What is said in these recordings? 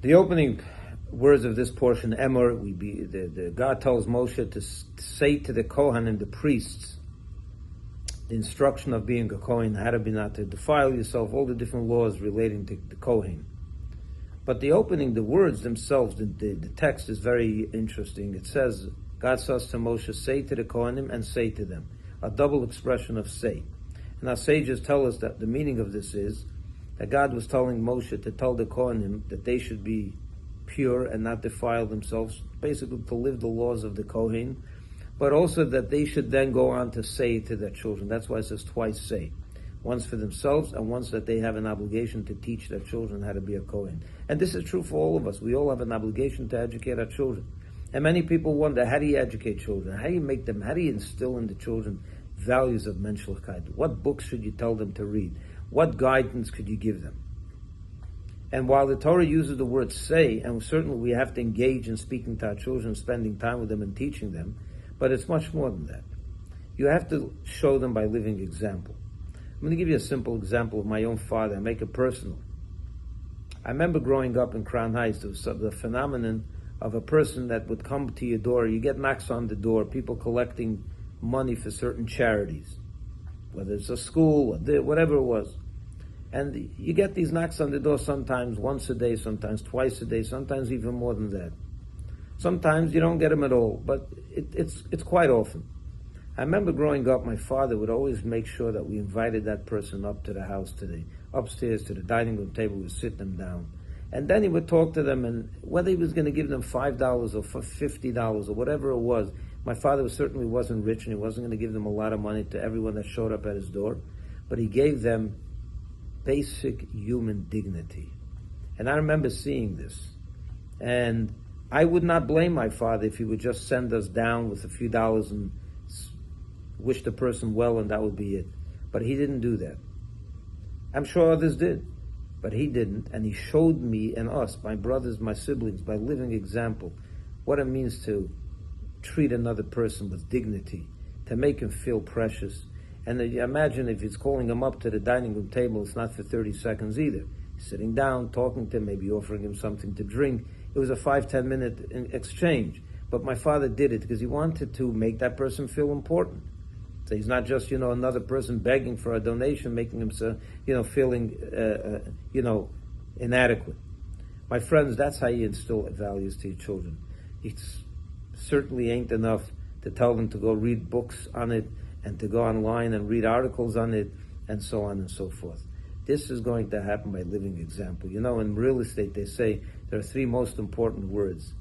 The opening words of this portion, Emor, God tells Moshe to say to the Kohanim, the priests, the instruction of being a Kohen, how to be not to defile yourself, all the different laws relating to the Kohen. But the opening, the words themselves, the text is very interesting. It says, God says to Moshe, say to the Kohanim and say to them. A double expression of say. And our sages tell us that the meaning of this is that God was telling Moshe to tell the Kohanim that they should be pure and not defile themselves, basically to live the laws of the Kohen, but also that they should then go on to say to their children. That's why it says twice say. Once for themselves and once that they have an obligation to teach their children how to be a Kohen. And this is true for all of us. We all have an obligation to educate our children. And many people wonder, how do you educate children? How do you instill in the children values of menschlichkeit? What books should you tell them to read? What guidance could you give them? And while the Torah uses the word say, and certainly we have to engage in speaking to our children, spending time with them and teaching them, but it's much more than that. You have to show them by living example. I'm going to give you a simple example of my own father. I make it personal. I remember growing up in Crown Heights, there was the phenomenon of a person that would come to your door. You get knocks on the door, people collecting money for certain charities, whether it's a school, or whatever it was. And you get these knocks on the door sometimes once a day, sometimes twice a day, sometimes even more than that. Sometimes you don't get them at all, but it's quite often. I remember growing up, my father would always make sure that we invited that person up to the house upstairs to the dining room table, we would sit them down. And then he would talk to them, and whether he was going to give them $5 or $50 or whatever it was, my father certainly wasn't rich and he wasn't going to give them a lot of money to everyone that showed up at his door, but he gave them basic human dignity. And I remember seeing this. And I would not blame my father if he would just send us down with a few dollars and wish the person well and that would be it. But he didn't do that. I'm sure others did, but he didn't. And he showed me and us, my brothers, my siblings, by living example, what it means to treat another person with dignity, to make him feel precious. And imagine if he's calling him up to the dining room table, it's not for 30 seconds either. He's sitting down, talking to him, maybe offering him something to drink. It was a 5-10 minute exchange. But my father did it because he wanted to make that person feel important. So he's not just, another person begging for a donation, making him, feeling, inadequate. My friends, that's how you instill values to your children. It certainly ain't enough to tell them to go read books on it and to go online and read articles on it and so on and so forth. This is going to happen by living example. In real estate, they say there are 3 most important words.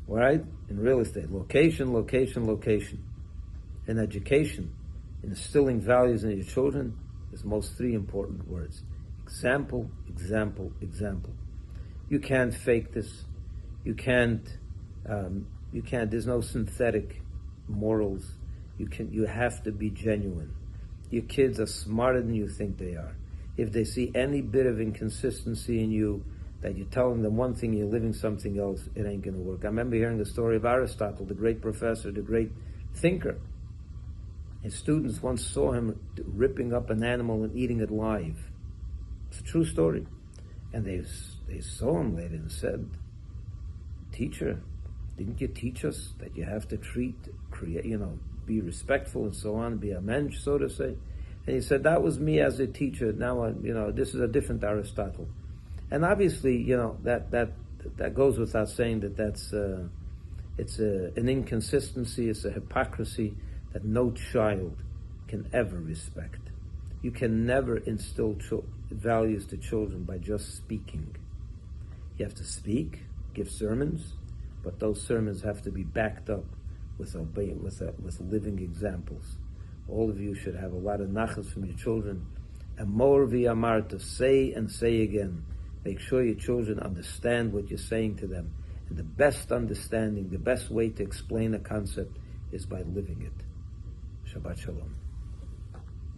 All right? In real estate, location, location, location. In education, in instilling values in your children, there's most 3 important words. Example, example, example. You can't fake this. You can't, there's no synthetic morals. You have to be genuine. Your kids are smarter than you think they are. If they see any bit of inconsistency in you, that you're telling them one thing, you're living something else, it ain't going to work. I remember hearing the story of Aristotle, the great professor, the great thinker. His students once saw him ripping up an animal and eating it live. It's a true story. And they saw him later and said, "Teacher, didn't you teach us that you have to be respectful and so on, be a mensch, so to say?" And he said, "That was me as a teacher. Now, this is a different Aristotle." And obviously, that goes without saying that's an inconsistency, it's a hypocrisy that no child can ever respect. You can never instill values to children by just speaking. You have to speak, give sermons, but those sermons have to be backed up with living examples. All of you should have a lot of nachas from your children. And more v'yamar, to say and say again. Make sure your children understand what you're saying to them. And the best understanding, the best way to explain a concept is by living it. Shabbat Shalom.